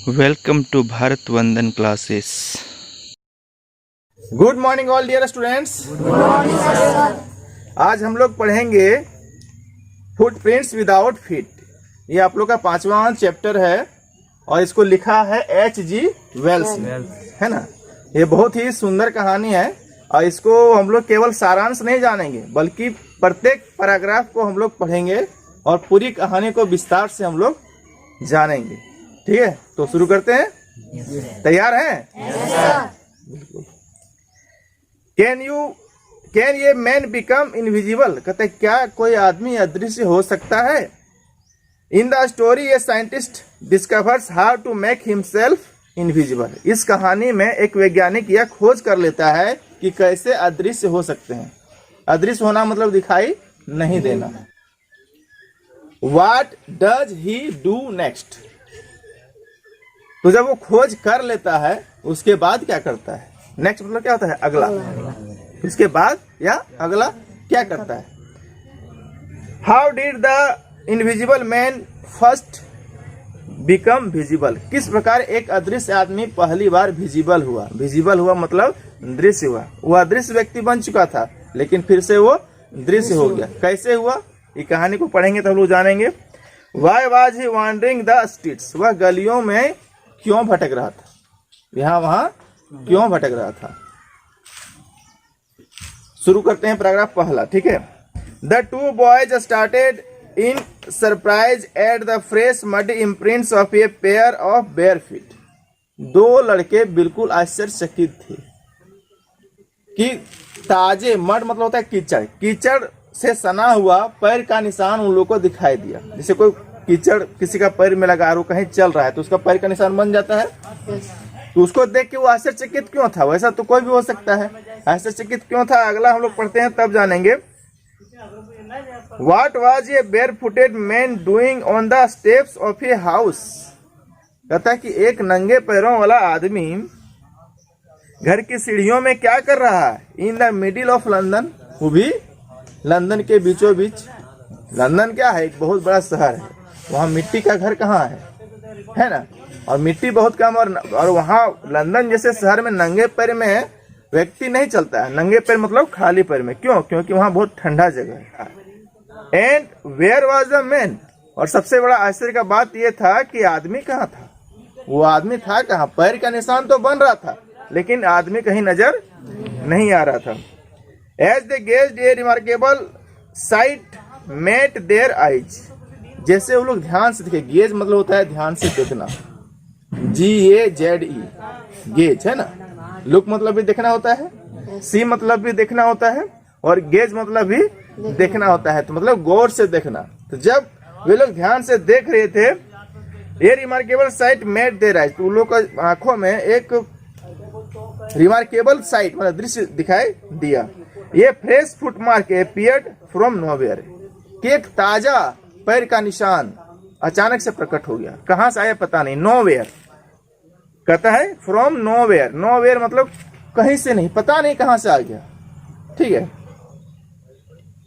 Welcome to Bharat Vandan classes. Good morning all dear students. आज हम लोग पढ़ेंगे फुटप्रिंट्स विदाउट फीट। ये आप लोग का 5वां चैप्टर है और इसको लिखा है H.G. वेल्स ने, है ना। ये बहुत ही सुंदर कहानी है और इसको हम लोग केवल सारांश नहीं जानेंगे बल्कि प्रत्येक पैराग्राफ को हम लोग पढ़ेंगे और पूरी कहानी को विस्तार से हम लोग जानेंगे। ठीक है, तो शुरू करते हैं। तैयार हैं? बिल्कुल। कैन ये मैन बिकम इनविजिबल? कहते क्या कोई आदमी अदृश्य हो सकता है? In the story a scientist discovers how to make himself invisible. इस कहानी में एक वैज्ञानिक यह खोज कर लेता है कि कैसे अदृश्य हो सकते हैं। अदृश्य होना मतलब दिखाई नहीं देना। What does he do next? तो जब वो खोज कर लेता है उसके बाद क्या करता है? नेक्स्ट मतलब क्या होता है? अगला। उसके बाद या अगला क्या करता है? How did the invisible man first become visible? किस प्रकार एक अदृश्य आदमी पहली बार विजिबल हुआ? विजिबल हुआ मतलब दृश्य हुआ। वह अदृश्य व्यक्ति बन चुका था लेकिन फिर से वो दृश्य हो गया। कैसे हुआ? ये कहानी को पढ़ेंगे तो हम लोग जानेंगे। Why was he wandering the streets? वह गलियों में क्यों भटक रहा था? यहाँ वहां क्यों भटक रहा था? शुरू करते हैं पैराग्राफ पहला। ठीक है। The two boys started in surprise at the fresh muddy imprints of a pair of bare feet. दो लड़के बिल्कुल आश्चर्यचकित थे कि ताजे मड मतलब होता है कीचड़, कीचड़ से सना हुआ पैर का निशान उन लोगों को दिखाई दिया। जैसे कोई कीचड़ किसी का पैर में लगा और वो कहीं चल रहा है तो उसका पैर का निशान बन जाता है। तो उसको देख के वो आश्चर्यचकित क्यों था? वैसा तो कोई भी हो सकता है। आश्चर्यचकित क्यों था अगला हम लोग पढ़ते हैं तब जानेंगे। What was a bare footed man doing on the steps of a house? कहता है कि एक नंगे पैरों वाला आदमी घर की सीढ़ियों में क्या कर रहा है? In the middle of London, वो भी लंदन के बीचों बीच। लंदन क्या है? एक बहुत बड़ा शहर है। वहाँ मिट्टी का घर कहाँ है ना। और मिट्टी बहुत कम और वहाँ लंदन जैसे शहर में नंगे पैर में व्यक्ति नहीं चलता है। नंगे पैर मतलब खाली पैर में। क्यों? क्योंकि वहाँ बहुत ठंडा जगह है। And where was the man? और सबसे बड़ा आश्चर्य का बात यह था कि आदमी कहाँ था? वो आदमी था कहाँ? पैर का निशान तो बन रहा था लेकिन आदमी कहीं नजर नहीं आ रहा था। As they gazed, a remarkable sight met their eyes. जैसे वो लोग ध्यान से देखे। गेज मतलब होता है ध्यान से देखना। GAZE गेज है ना। लुक मतलब भी देखना होता है, सी मतलब भी देखना होता है और गेज मतलब भी देखना होता है। तो मतलब गौर से देखना। तो जब वे लोग ध्यान से देख रहे थे, ये remarkable sight met their eyes, तो उन लोग को आंखों में एक रिमार्केबल साइट मतलब दृश्य दिखाई दिया। ये fresh footmark appeared from nowhere, कि एक ताजा पैर का निशान अचानक से प्रकट हो गया। कहां से आया पता नहीं। नोवेयर कहता है फ्रॉम नोवेयर। नोवेयर मतलब कहीं से नहीं, पता नहीं कहां से आ गया। ठीक है।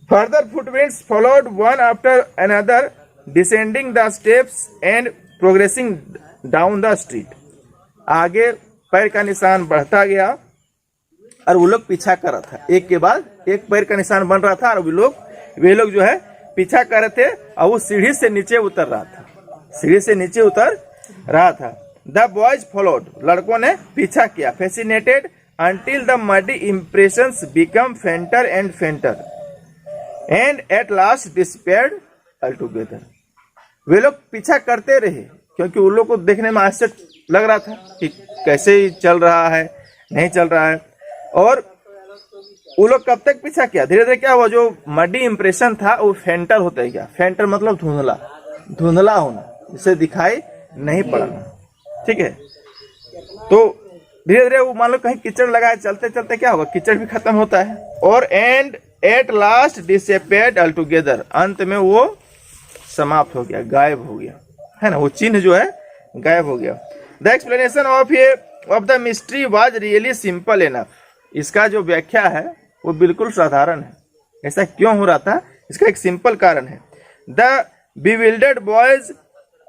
Further footprints followed one after another descending the steps and progressing down the street. आगे पैर का निशान बढ़ता गया और वो लोग पीछा कर रहा था। एक के बाद एक पैर का निशान बन रहा था और वे लोग जो है पीछा कर रहे थे और वो सीढ़ी से नीचे उतर रहा था। सीढ़ी से नीचे उतर रहा था। द बॉयज फॉलोड, लड़कों ने पीछा किया। Fascinated until the muddy impressions become fainter and fainter and at last despaired altogether. वे लोग पीछा करते रहे क्योंकि उन लोग को देखने में आश्चर्य लग रहा था कि कैसे ही चल रहा है, नहीं चल रहा है। और वो लोग कब तक पीछा किया? धीरे धीरे क्या हुआ? जो मडी इंप्रेशन था वो फेंटर होता है। क्या फेंटर मतलब? धुंधला, धुंधला होना, जिसे दिखाई नहीं पड़ना। ठीक है। तो धीरे धीरे वो मान लो कहीं कीचड़ लगा है, चलते चलते क्या होगा? कीचड़ भी खत्म होता है। और and at last disappeared altogether, अंत में वो समाप्त हो गया, गायब हो गया, है ना। वो चिन्ह जो है गायब हो गया। The explanation of the mystery was really simple enough. इसका जो व्याख्या है वो बिल्कुल साधारण है। ऐसा क्यों हो रहा था? इसका एक सिंपल कारण है। The bewildered boys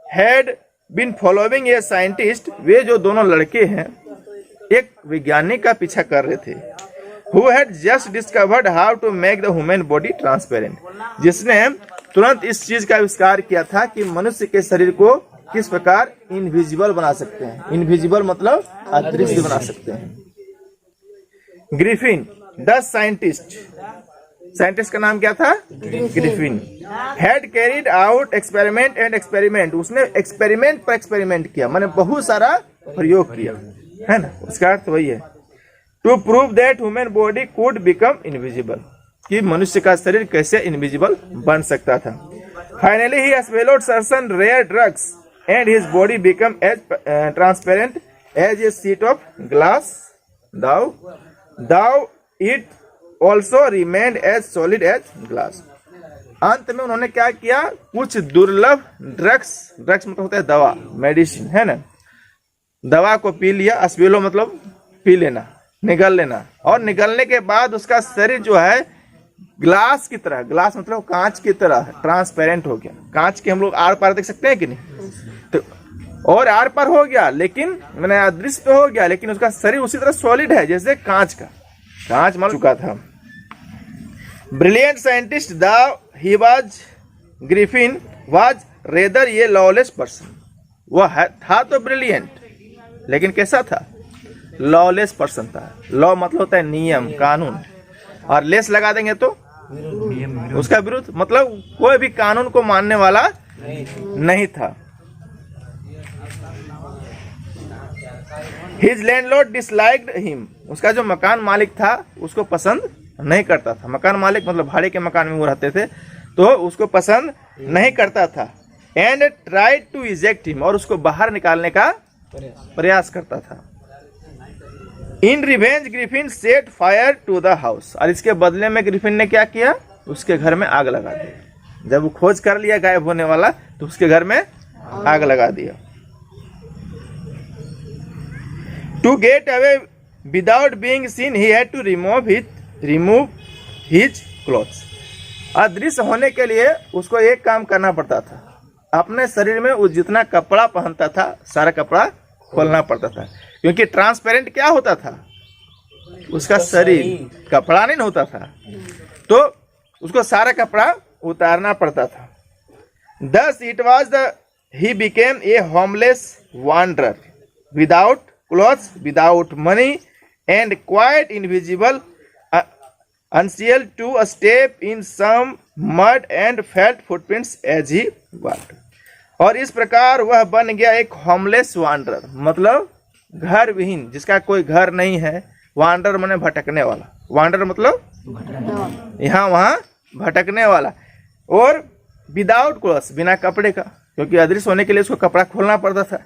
had been following a scientist, वे जो दोनों लड़के हैं एक वैज्ञानिक का पीछा कर रहे थे, who had just discovered how to make the human body transparent, जिसने तुरंत इस चीज का आविष्कार किया था कि मनुष्य के शरीर को किस प्रकार इनविजिबल बना सकते हैं। इनविजिबल मतलब अदृश्य बना सकते हैं। ग्रिफिन द साइंटिस्ट, साइंटिस्ट का नाम क्या था? Griffin. Had carried out experiment and experiment, उसने एक्सपेरिमेंट पर एक्सपेरिमेंट किया, माने बहुत सारा प्रयोग किया, है ना, उसका अर्थ वही है। To prove that human body could become invisible, कि मनुष्य का शरीर कैसे इनविजिबल बन सकता था। Finally he swallowed certain rare drugs and his body became as transparent as a sheet of glass, thou it also remained as solid as glass। अंत में उन्होंने क्या किया, कुछ दुर्लभ ड्रग्स मतलब होता है दवा, मेडिसिन, है ना, दवा को पी लिया, स्वेलो मतलब पी लेना, निगल लेना, और निगलने के बाद उसका शरीर जो है ग्लास की तरह, ग्लास मतलब कांच की तरह ट्रांसपेरेंट हो गया। कांच के हम लोग आर पार देख सकते हैं कि नहीं, तो और आर पार हो गया, लेकिन मैंने अदृश्य तो हो गया, लेकिन उसका शरीर उसी तरह सॉलिड है जैसे कांच का, कांच मर चुका था। Brilliant scientist the he was, Griffin was rather ये लॉलेस पर्सन, वह था तो ब्रिलियंट, लेकिन कैसा था? लॉलेस पर्सन था। लॉ मतलब होता है नियम कानून, और लेस लगा देंगे तो उसका विरुद्ध, मतलब कोई भी कानून को मानने वाला नहीं था। His landlord disliked him, उसका जो मकान मालिक था उसको पसंद नहीं करता था। मकान मालिक मतलब भाड़े के मकान में वो रहते थे, तो उसको पसंद नहीं करता था। And tried to eject him, और उसको बाहर निकालने का प्रयास करता था। In revenge Griffin set fire to the house, और इसके बदले में ग्रिफिन ने क्या किया, उसके घर में आग लगा दिया। जब वो खोज कर लिया गायब होने वाला, तो उसके घर में आग लगा दिया। To get away without being seen he had to remove his clothes, अदृश्य होने के लिए उसको एक काम करना पड़ता था, अपने शरीर में वो जितना कपड़ा पहनता था सारा कपड़ा खोलना पड़ता था, क्योंकि ट्रांसपेरेंट क्या होता था, उसका शरीर, कपड़ा नहीं होता था, तो उसको सारा कपड़ा उतारना पड़ता था। Thus it was he became a homeless wanderer without clothes, without money, and quite invisible until to step in some mud and felt footprints as he walked। और इस प्रकार वह बन गया एक होमलेस वांडरर, मतलब घर विहीन, जिसका कोई घर नहीं है। वांडर माने भटकने वाला, वांडर मतलब यहाँ वहाँ भटकने वाला। और विदाउट क्लॉथ्स, बिना कपड़े का, क्योंकि अदृश्य होने के लिए उसको कपड़ा खोलना पड़ता था।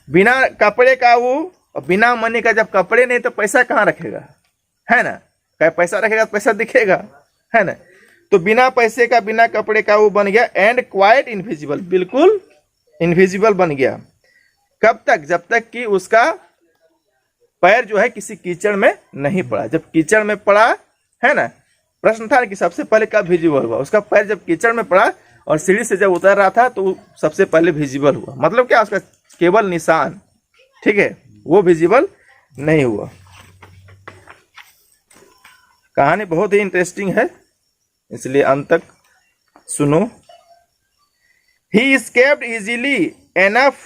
बिना कपड़े का वो, बिना मनी का, जब कपड़े नहीं तो पैसा कहाँ रखेगा, है ना, क्या पैसा रखेगा तो पैसा दिखेगा, है ना, तो बिना पैसे का, बिना कपड़े का वो बन गया। एंड क्वाइट इनविजिबल, बिल्कुल इनविजिबल बन गया। कब तक? जब तक कि उसका पैर जो है किसी कीचड़ में नहीं पड़ा। जब कीचड़ में पड़ा, है ना, प्रश्न था कि सबसे पहले कब विजिबल हुआ, उसका पैर जब कीचड़ में पड़ा और सीढ़ी से जब उतर रहा था तो सबसे पहले विजिबल हुआ। मतलब क्या, उसका केवल निशान, ठीक है, वो विजिबल नहीं हुआ। कहानी बहुत ही इंटरेस्टिंग है, इसलिए अंत तक सुनो। He escaped easily enough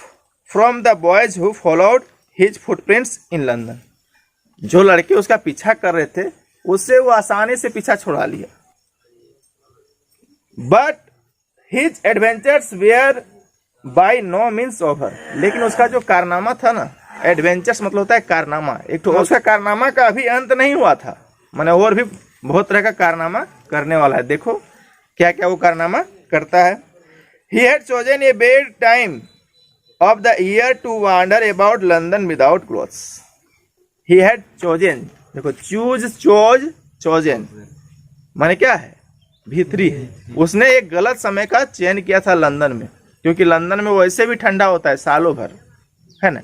from the boys who followed his footprints in London। जो लड़के उसका पीछा कर रहे थे उससे वो आसानी से पीछा छुड़ा लिया। But his adventures were by no means over। लेकिन उसका जो कारनामा था ना, एडवेंचर्स मतलब होता है कारनामा, एक तो उसका कारनामा का अभी अंत नहीं हुआ था, माने और भी बहुत तरह का कारनामा करने वाला है। देखो क्या क्या वो कारनामा करता है। He had chosen a bad time of the year to wander about London without clothes। He had chosen, देखो chosen माने क्या है, भीतरी। उसने एक गलत समय का चयन किया था लंदन में, क्योंकि लंदन में वैसे भी ठंडा होता है सालों भर, है ना,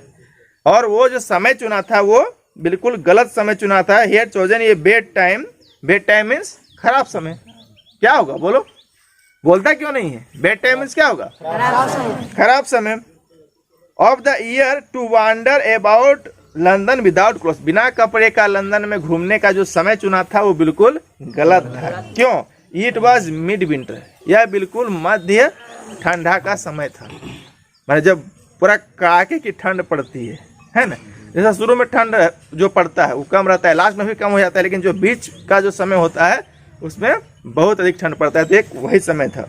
और वो जो समय चुना था वो बिल्कुल गलत समय चुना था। He had chosen a bad time, bad time means खराब समय। क्या होगा बोलो, बोलता क्यों नहीं है? बैड टाइम मींस क्या होगा? खराब समय। Of the year to wander about London without cloth. बिना कपड़े का लंदन में घूमने का जो समय चुना था वो बिल्कुल गलत था। क्यों? इट वॉज मिड विंटर, यह बिल्कुल मध्य ठंडा का समय था। मतलब जब पूरा कड़ाके की ठंड पड़ती है ना। जैसा शुरू में ठंड जो पड़ता है वो कम रहता है, लास्ट में भी कम हो जाता है, लेकिन जो बीच का जो समय होता है उसमें बहुत अधिक ठंड पड़ता है। तो एक वही समय था।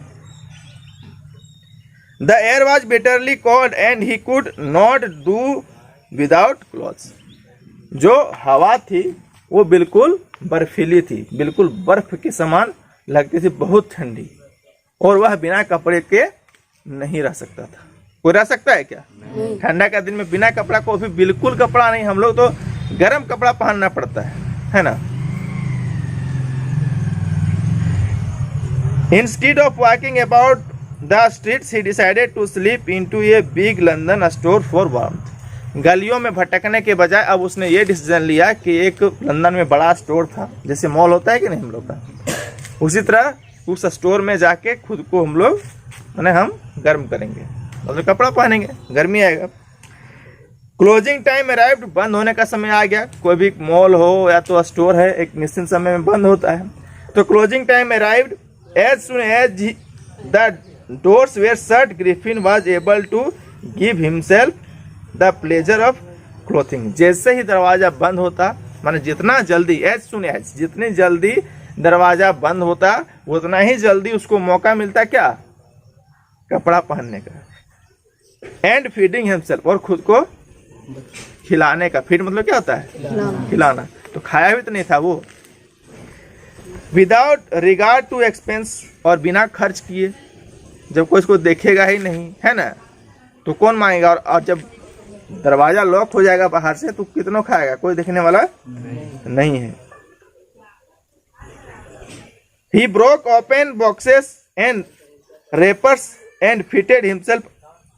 The air was bitterly cold and he could not do without clothes. जो हवा थी वो बिल्कुल बर्फीली थी, बिल्कुल बर्फ के समान लगती थी, बहुत ठंडी, और वह बिना कपड़े के नहीं रह सकता था। कोई रह सकता है क्या ठंडा का दिन में बिना कपड़ा? को भी बिल्कुल कपड़ा नहीं, हम लोग तो गर्म कपड़ा पहनना पड़ता है ना। Instead of walking about the streets he decided to sleep into a big London store for warmth. गलियों में भटकने के बजाय अब उसने ये डिसीजन लिया कि एक लंदन में बड़ा स्टोर था, जैसे मॉल होता है कि नहीं हम लोग का, उसी तरह उस स्टोर में जाके खुद को हम लोग हम गर्म करेंगे, मतलब कपड़ा पहनेंगे, गर्मी आएगा। क्लोजिंग टाइम अराइव्ड, बंद होने का समय आ गया। कोई भी मॉल हो या तो स्टोर है, एक निश्चित समय में बंद होता है। तो closing time arrived, as soon as the doors were shut Griffin was able to give himself the pleasure of clothing. जैसे ही दरवाजा बंद होता, माने जितना जल्दी, एज सुन एज, जितनी जल्दी दरवाजा बंद होता उतना ही जल्दी उसको मौका मिलता क्या? कपड़ा पहनने का। एंड फीडिंग हिमसेल्फ, और खुद को खिलाने का। फीड मतलब क्या होता है? खिलाना। तो खाया भी तो नहीं था वो। विदाउट रिगार्ड टू एक्सपेंस, और बिना खर्च किए। जब कोई इसको देखेगा ही नहीं है ना, तो कौन मांगेगा? और जब दरवाजा लॉक हो जाएगा बाहर से तो कितना खाएगा? कोई देखने वाला नहीं है। He broke open boxes and wrappers and fitted himself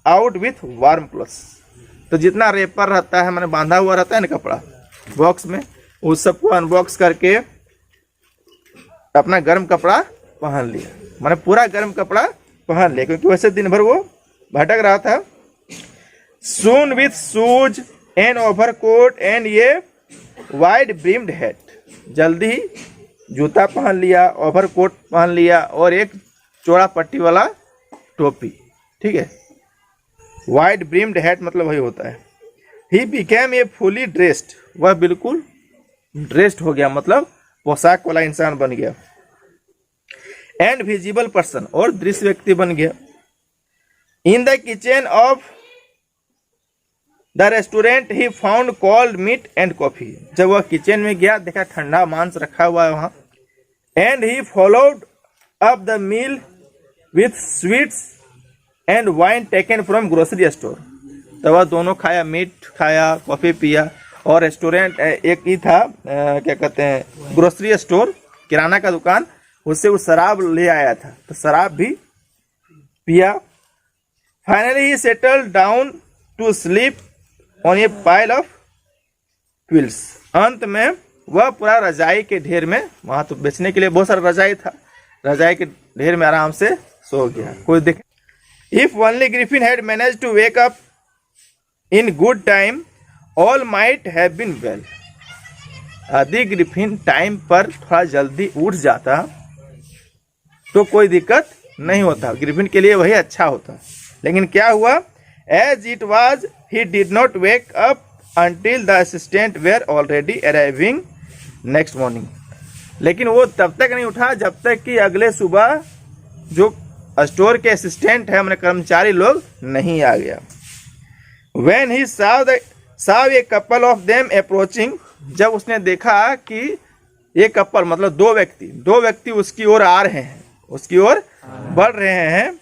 out with warm clothes। तो जितना रेपर रहता है, मैंने बांधा हुआ रहता है ना कपड़ा बॉक्स में, उस सबको अनबॉक्स करके अपना गर्म कपड़ा पहन लिया। मैंने पूरा गर्म कपड़ा पहन लिया, क्योंकि वैसे दिन भर वो भटक रहा था। Soon with shoes and overcoat and ये wide brimmed hat, जल्दी ही जूता पहन लिया, ओवरकोट पहन लिया, और एक चौड़ा पट्टी वाला टोपी। ठीक है, वाइड ब्रिम्ड हैट मतलब वही होता है। He became a fully dressed, वह बिल्कुल ड्रेस्ड हो गया, मतलब पोशाक वाला इंसान बन गया। एंड विजिबल पर्सन, और दृश्य व्यक्ति बन गया। In the kitchen of the restaurant he found cold meat and coffee. जब वह किचन में गया, देखा ठंडा मांस रखा हुआ है वहां। And he followed up the meal with sweets and wine taken from grocery store. तो वह दोनों खाया, मीट खाया, कॉफी पिया, और रेस्टोरेंट एक ही था, क्या कहते हैं, ग्रोसरी स्टोर, किराना का दुकान, उससे वो शराब ले आया था, तो शराब भी पिया। Finally he settled down to sleep on a pile of quilts. अंत में वह पूरा रजाई के ढेर में, वहां तो बेचने के लिए बहुत सारा रजाई था, रजाई के ढेर में आराम से सो गया। कोई देखे। If only Griffin had manage to wake up in good time all might have been well. यदि ग्रिफिन टाइम पर थोड़ा जल्दी उठ जाता तो कोई दिक्कत नहीं होता, ग्रिफिन के लिए वही अच्छा होता। लेकिन क्या हुआ? As it was he did not wake up until the assistant were already arriving next morning। लेकिन वो तब तक नहीं उठा जब तक कि अगले सुबह जो स्टोर के असिस्टेंट है, हमारे कर्मचारी लोग, नहीं आ गया। When he saw a couple of them approaching, जब उसने देखा कि ये कपल मतलब दो व्यक्ति उसकी ओर आ रहे हैं, उसकी ओर बढ़ रहे हैं।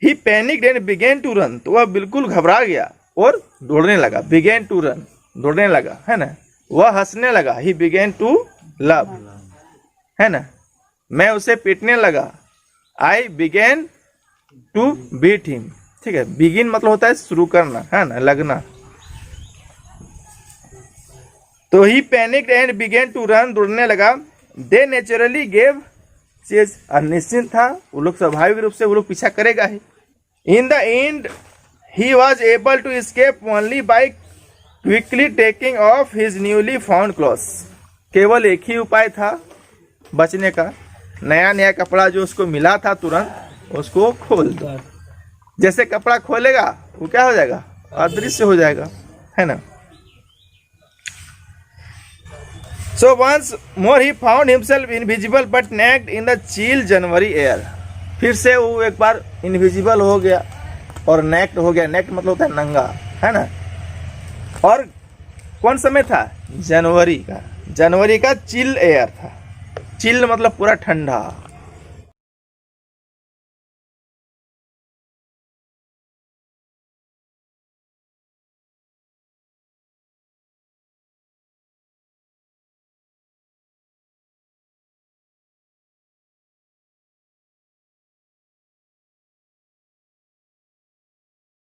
He panicked and began to run, तो वह बिल्कुल घबरा गया और दौड़ने लगा। बिगेन टू रन, दौड़ने लगा, है ना। वह हंसने लगा। ही बिगेन टू लव, है ना। मैं उसे पीटने लगा। आई बिगेन टू बीट हिम। ठीक है, बिगिन मतलब होता है शुरू करना, है ना, लगना। तो he panicked and began to run, दौड़ने लगा। दे नेचुरली गेव चेज, निश्चिंत था वो लोग, स्वाभाविक रूप से वो लोग पीछा करेगा ही। In the end he was able to escape only by quickly taking off his newly found clothes. केवल एक ही उपाय था बचने का, नया नया कपड़ा जो उसको मिला था तुरंत उसको खोल दो। जैसे कपड़ा खोलेगा वो क्या हो जाएगा, अदृश्य हो जाएगा, है ना। So once more he found himself invisible but naked in the chill January air. फिर से वो एक बार इनविजिबल हो गया और नेक्ड हो गया। नेक्ड मतलब होता है नंगा, है ना। और कौन समय था, जनवरी का। जनवरी का चिल एयर था। चिल मतलब पूरा ठंडा।